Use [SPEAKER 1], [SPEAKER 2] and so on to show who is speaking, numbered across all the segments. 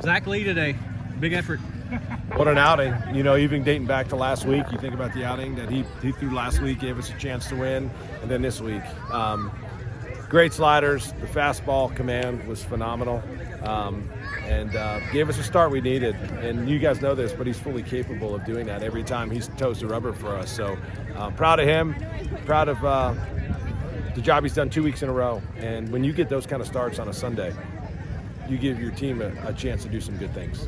[SPEAKER 1] Zach Lee today, big effort.
[SPEAKER 2] What an outing. You know, even dating back to last week, you think about the outing that he threw last week, gave us a chance to win, and then this week. Great sliders. The fastball command was phenomenal, and gave us a start we needed. And you guys know this, but he's fully capable of doing that every time he's toes the rubber for us. So proud of him, proud of the job he's done 2 weeks in a row. And when you get those kind of starts on a Sunday, you give your team a chance to do some good things.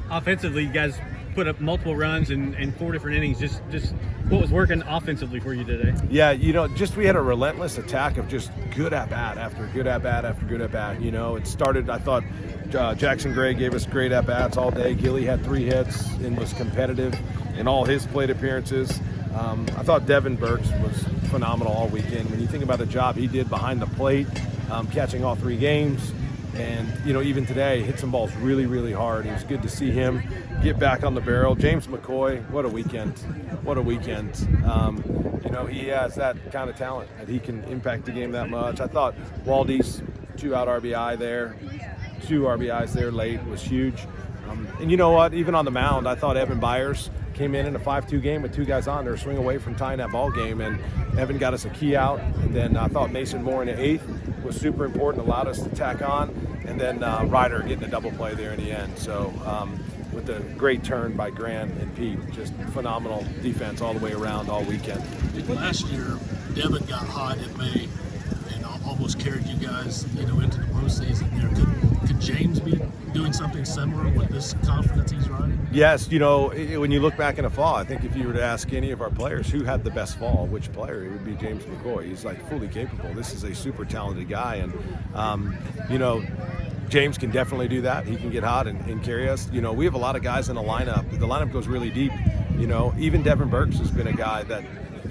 [SPEAKER 1] Offensively, you guys put up multiple runs in 4 different innings. Just what was working offensively for you today?
[SPEAKER 2] Yeah, you know, just we had a relentless attack of just good at bat after good at bat after good at bat. You know, it started, I thought Jackson Gray gave us great at bats all day. Gilly had 3 hits and was competitive in all his plate appearances. I thought Devin Burks was phenomenal all weekend. When you think about the job he did behind the plate, catching all 3 games. And, you know, even today, hit some balls really, really hard. It was good to see him get back on the barrel. James McCoy, what a weekend. What a weekend. You know, he has that kind of talent that he can impact the game that much. I thought Waldy's 2-out RBI there, 2 RBIs there late was huge. And you know what? Even on the mound, I thought Evan Byers came in a 5-2 game with 2 guys on there, swing away from tying that ball game, and Evan got us a key out. And then I thought Mason Moore in the 8th was super important, allowed us to tack on, and then Ryder getting a double play there in the end. So with a great turn by Grant and Pete, just phenomenal defense all the way around all weekend.
[SPEAKER 3] Last year, Devin got hot in May and almost carried you guys, you know, into the postseason there. Could James be doing something similar with this confidence he's riding?
[SPEAKER 2] Yes, you know, when you look back in the fall, I think if you were to ask any of our players who had the best fall, which player, it would be James McCoy. He's like fully capable. This is a super talented guy, and you know, James can definitely do that. He can get hot and carry us. You know, we have a lot of guys in the lineup. The lineup goes really deep. You know, even Devin Burks has been a guy that,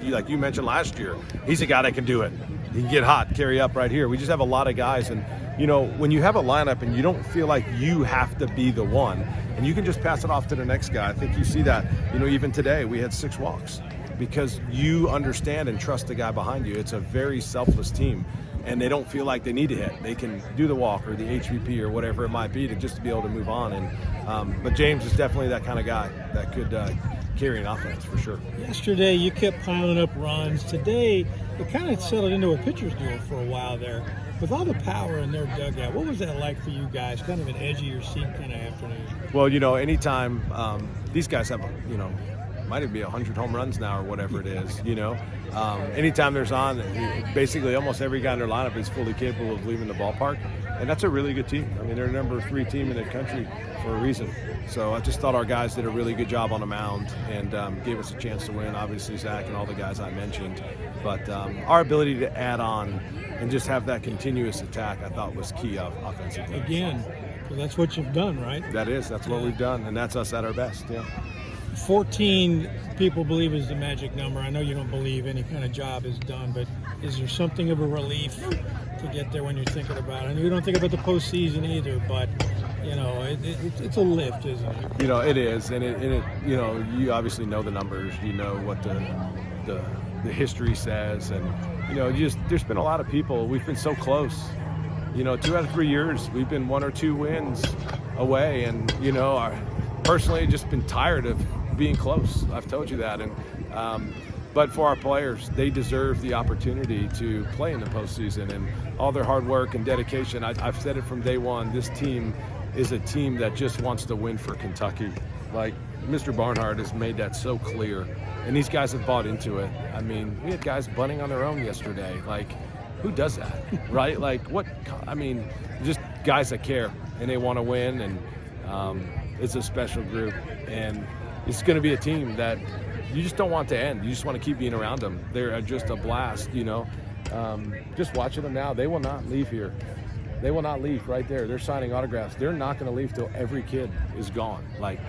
[SPEAKER 2] like you mentioned last year, he's a guy that can do it. He can get hot, carry up right here. We just have a lot of guys, and you know, when you have a lineup and you don't feel like you have to be the one, and you can just pass it off to the next guy. I think you see that. You know, even today we had 6 walks because you understand and trust the guy behind you. It's a very selfless team, and they don't feel like they need to hit. They can do the walk or the HVP or whatever it might be to just to be able to move on. And but James is definitely that kind of guy that could carry an offense for sure.
[SPEAKER 4] Yesterday you kept piling up runs. Today it kind of settled into a pitcher's duel for a while there. With all the power in their dugout, what was that like for you guys? Kind of an edge of your seat kind of afternoon.
[SPEAKER 2] Well, you know, anytime these guys have, you know, might even be 100 home runs now or whatever it is, you know. Anytime there's on, basically almost every guy in their lineup is fully capable of leaving the ballpark. And that's a really good team. I mean, they're number 3 team in the country for a reason. So I just thought our guys did a really good job on the mound and gave us a chance to win. Obviously, Zach and all the guys I mentioned. But our ability to add on and just have that continuous attack, I thought was key offensively.
[SPEAKER 4] Again, well, that's what you've done, right?
[SPEAKER 2] That's what we've done, and that's us at our best, yeah.
[SPEAKER 4] 14 people believe is the magic number. I know you don't believe any kind of job is done, but is there something of a relief to get there when you're thinking about it? I know you don't think about the postseason either, but you know, it's a lift, isn't it?
[SPEAKER 2] You know, it is, and it you know, you obviously know the numbers, you know what the history says, and you know, there's been a lot of people. We've been so close. You know, 2 out of 3 years we've been 1 or 2 wins away, and you know, I personally just been tired of being close. I've told you that, and but for our players, they deserve the opportunity to play in the postseason, and all their hard work and dedication. I've said it from day one. This team is a team that just wants to win for Kentucky. Like Mr. Barnhart has made that so clear, and these guys have bought into it. I mean, we had guys bunting on their own yesterday. Like, who does that, right? Like, what? I mean, just guys that care and they want to win, and it's a special group, and it's going to be a team that you just don't want to end. You just want to keep being around them. They're just a blast, you know. Just watching them now, they will not leave here. They will not leave right there. They're signing autographs. They're not going to leave till every kid is gone. Like,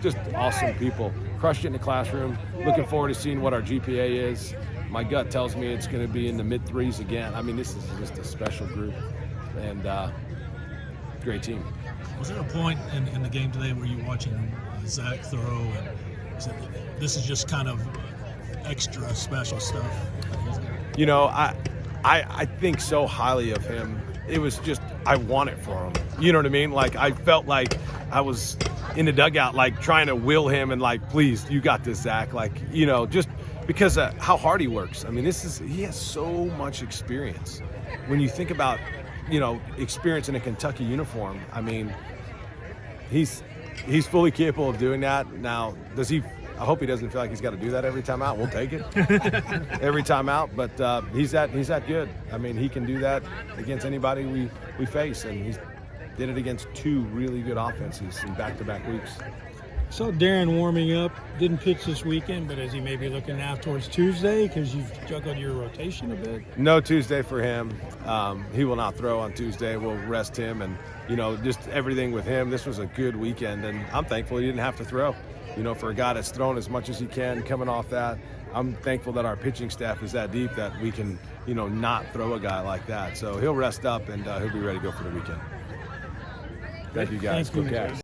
[SPEAKER 2] just awesome people. Crushed it in the classroom. Looking forward to seeing what our GPA is. My gut tells me it's going to be in the mid-3s again. I mean, this is just a special group, and great team.
[SPEAKER 3] Was there a point in the game today where you were watching Zach throw and said, this is just kind of extra special stuff?
[SPEAKER 2] You know, I think so highly of him it was just, I want it for him. You know what I mean? Like, I felt like I was in the dugout, like trying to will him and like, please, you got this, Zach. Like, you know, just because how hard he works. I mean, he has so much experience. When you think about, you know, experience in a Kentucky uniform, I mean, he's fully capable of doing that. Now, I hope he doesn't feel like he's got to do that every time out. We'll take it every time out. But he's that good. I mean, he can do that against anybody we face, and he did it against 2 really good offenses in back-to-back weeks.
[SPEAKER 4] So Darren warming up, didn't pitch this weekend, but is he maybe looking now towards Tuesday because you've juggled your rotation a bit?
[SPEAKER 2] No Tuesday for him. He will not throw on Tuesday. We'll rest him, and, you know, just everything with him. This was a good weekend, and I'm thankful he didn't have to throw. You know, for a guy that's thrown as much as he can coming off that, I'm thankful that our pitching staff is that deep that we can, you know, not throw a guy like that. So he'll rest up, and he'll be ready to go for the weekend. Thank you, guys.
[SPEAKER 4] Thank you.
[SPEAKER 2] Go Cats.